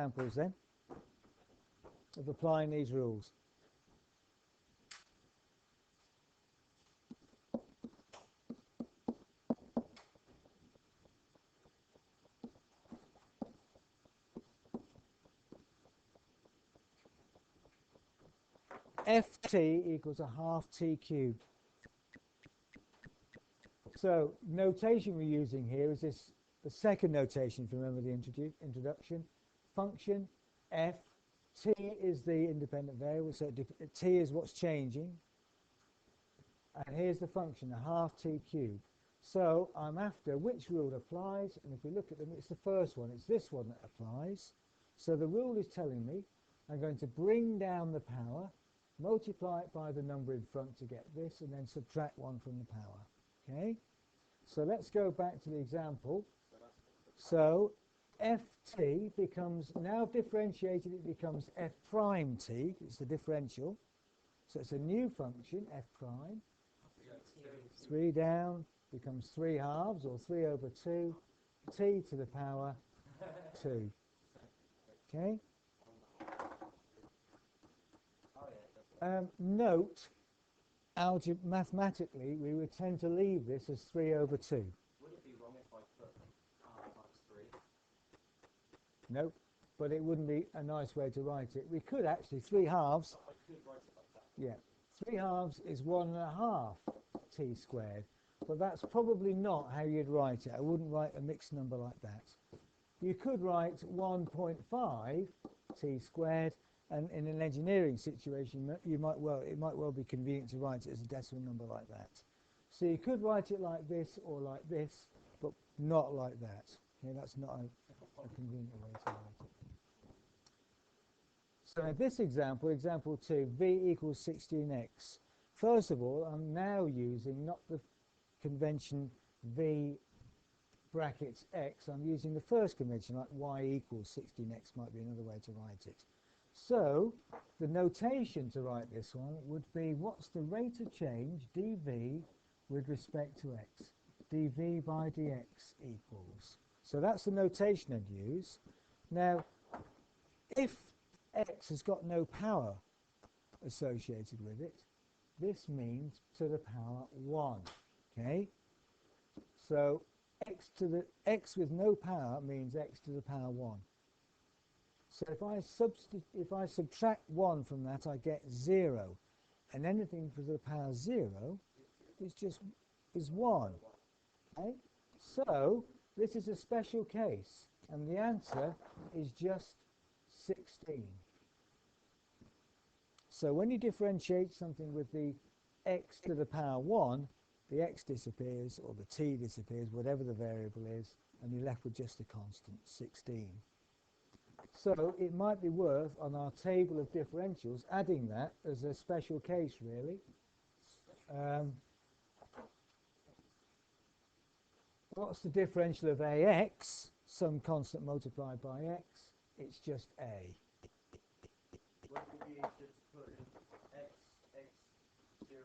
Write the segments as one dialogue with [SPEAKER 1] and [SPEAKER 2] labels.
[SPEAKER 1] examples then of applying these rules. Ft equals a half t cubed. So notation we're using here is this, the second notation, if you remember the introduction. Function f, t is the independent variable, so t is what's changing. And here's the function, a half t cubed. So I'm after which rule applies, and if we look at them, it's the first one, it's this one that applies. So the rule is telling me I'm going to bring down the power, multiply it by the number in front to get this, and then subtract 1 from the power. Okay? So let's go back to the example. So ft becomes, now differentiated, it becomes f prime t, it's the differential. So it's a new function, f prime. 3 down becomes 3 halves, or 3 over 2, t to the power 2. Okay? Note, mathematically, we would tend to leave this as 3 over 2.
[SPEAKER 2] Would it be wrong if I put half times 3?
[SPEAKER 1] No, but it wouldn't be a nice way to write it. We could actually, 3 halves.
[SPEAKER 2] I could write it like that.
[SPEAKER 1] Yeah, 3 halves is 1.5 t squared. But that's probably not how you'd write it. I wouldn't write a mixed number like that. You could write 1.5 t squared, and in an engineering situation, it might well be convenient to write it as a decimal number like that. So you could write it like this or like this, but not like that. Okay, that's not a convenient way to write it. So in this example, example 2, v equals 16x. First of all, I'm now using not the convention v brackets x, I'm using the first convention, like y equals 16x might be another way to write it. So the notation to write this one would be, what's the rate of change dv with respect to x? dv by dx equals. So that's the notation I'd use. Now, if x has got no power associated with it, this means to the power 1. Okay? So x with no power means x to the power 1. So if I subtract 1 from that, I get 0, and anything to the power 0 is 1. Okay? So this is a special case, and the answer is just 16. So when you differentiate something with the x to the power 1, the x disappears, or the t disappears, whatever the variable is, and you're left with just a constant, 16. So it might be worth, on our table of differentials, adding that as a special case, really. What's the differential of ax? Some constant multiplied by x. It's just a.
[SPEAKER 2] Would it be easier to put in x, 0,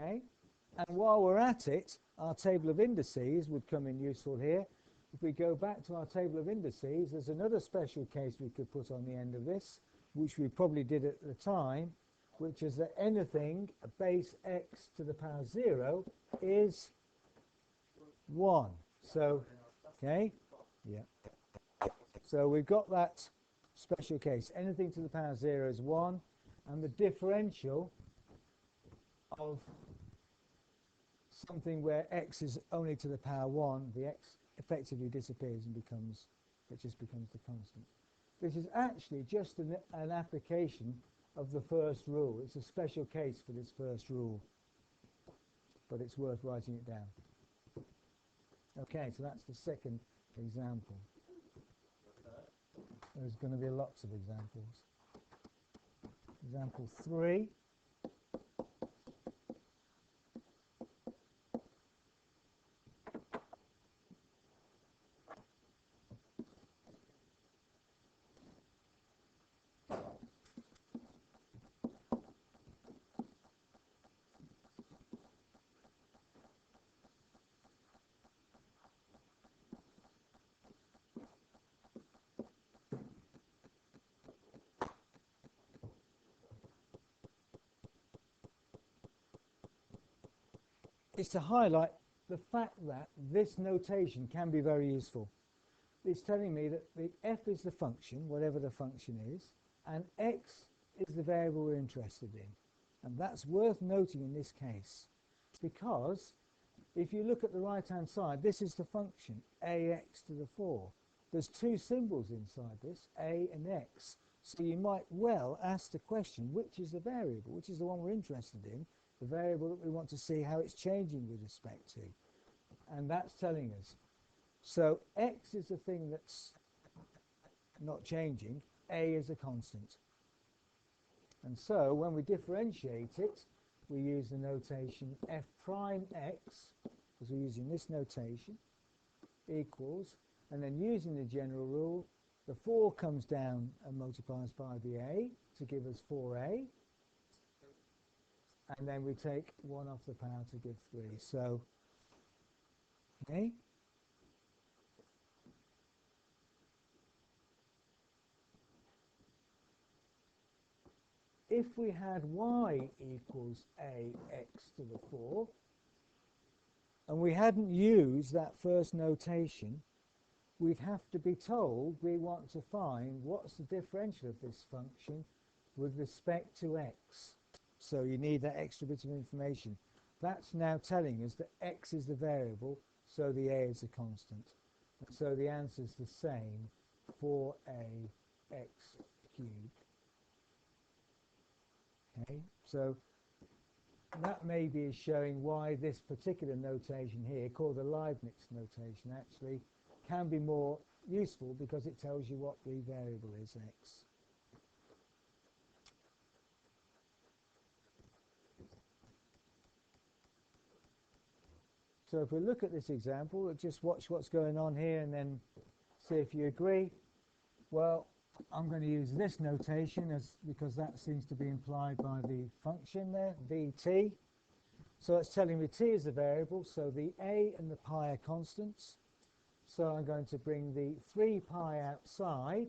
[SPEAKER 1] Okay, and while we're at it, our table of indices would come in useful here. If we go back to our table of indices, there's another special case we could put on the end of this, which we probably did at the time, which is that anything base x to the power 0 is 1. So, okay, yeah. So we've got that special case. Anything to the power 0 is 1, and the differential of something where x is only to the power 1, the x effectively disappears and just becomes the constant. This is actually just an application of the first rule. It's a special case for this first rule, but it's worth writing it down. Okay, so that's the second example. There's going to be lots of examples. Example 3. is to highlight the fact that this notation can be very useful. It's telling me that the f is the function, whatever the function is, and x is the variable we're interested in. And that's worth noting in this case, because if you look at the right-hand side, this is the function, ax to the 4. There's two symbols inside this, a and x. So you might well ask the question, which is the variable, which is the one we're interested in, the variable that we want to see how it's changing with respect to. And that's telling us. So x is the thing that's not changing, a is a constant. And so when we differentiate it, we use the notation f prime x, because we're using this notation, equals, and then using the general rule, the 4 comes down and multiplies by the a to give us 4a, and then we take 1 off the power to give 3. So, okay. If we had y equals ax to the 4, and we hadn't used that first notation, we'd have to be told we want to find what's the differential of this function with respect to x. So you need that extra bit of information. That's now telling us that x is the variable, so the a is a constant. And so the answer is the same, 4ax cubed. Okay, so that maybe is showing why this particular notation here, called the Leibniz notation, actually can be more useful because it tells you what the variable is, x. So if we look at this example, just watch what's going on here and then see if you agree. Well, I'm going to use this notation because that seems to be implied by the function there, vt. So it's telling me t is a variable, so the a and the pi are constants. So I'm going to bring the 3 pi outside,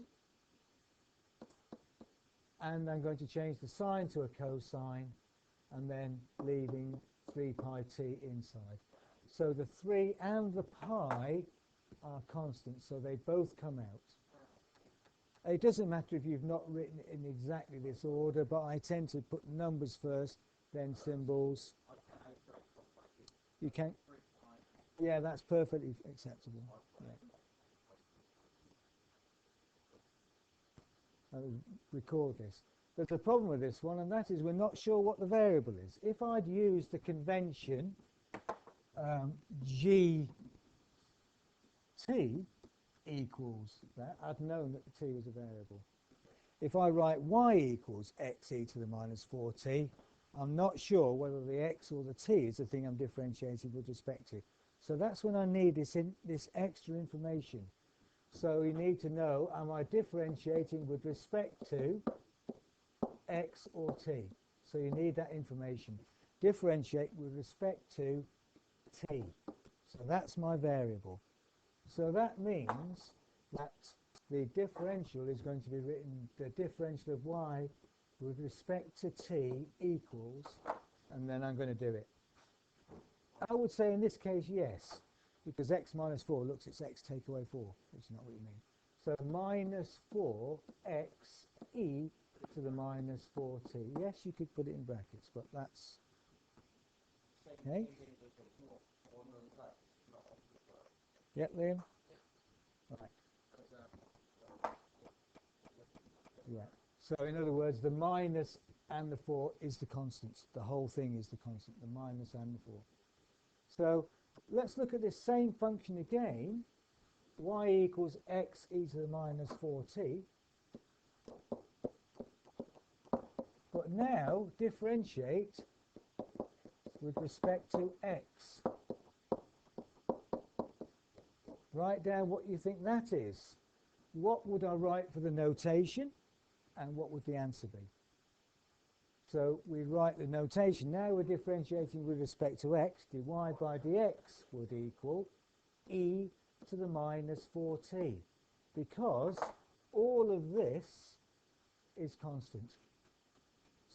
[SPEAKER 1] and I'm going to change the sign to a cosine, and then leaving 3 pi t inside. So the 3 and the pi are constants, so they both come out. It doesn't matter if you've not written it in exactly this order, but I tend to put numbers first, then symbols. You can, yeah, that's perfectly acceptable. Yeah. I'll record this. There's a problem with this one, and that is we're not sure what the variable is. If I'd used the convention gt equals that, I'd known that the t was a variable. If I write y equals xe to the minus 4t, I'm not sure whether the x or the t is the thing I'm differentiating with respect to. So that's when I need this extra information. So you need to know, am I differentiating with respect to x or t? So you need that information. Differentiate with respect to t. So that's my variable. So that means that the differential is going to be written, the differential of y with respect to t equals, and then I'm going to do it. I would say in this case, yes, because x minus 4 looks it's x take away 4, which is not what you mean. So minus 4xe to the minus 4t. Yes, you could put it in brackets, but that's okay. Yep, Liam? Right. Yeah. So in other words, the minus and the 4 is the constant. The whole thing is the constant, the minus and the 4. So let's look at this same function again. Y equals x e to the minus 4t. But now differentiate with respect to x. Write down what you think that is. What would I write for the notation, and what would the answer be? So we write the notation. Now we're differentiating with respect to x. dy by dx would equal e to the minus 4t, because all of this is constant.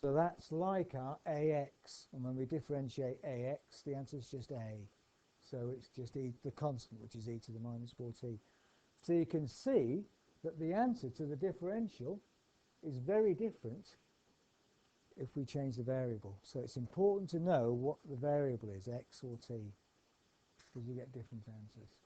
[SPEAKER 1] So that's like our AX, and when we differentiate AX, the answer is just A. So it's just e, the constant, which is e to the minus 4t. So you can see that the answer to the differential is very different if we change the variable. So it's important to know what the variable is, x or t, because you get different answers.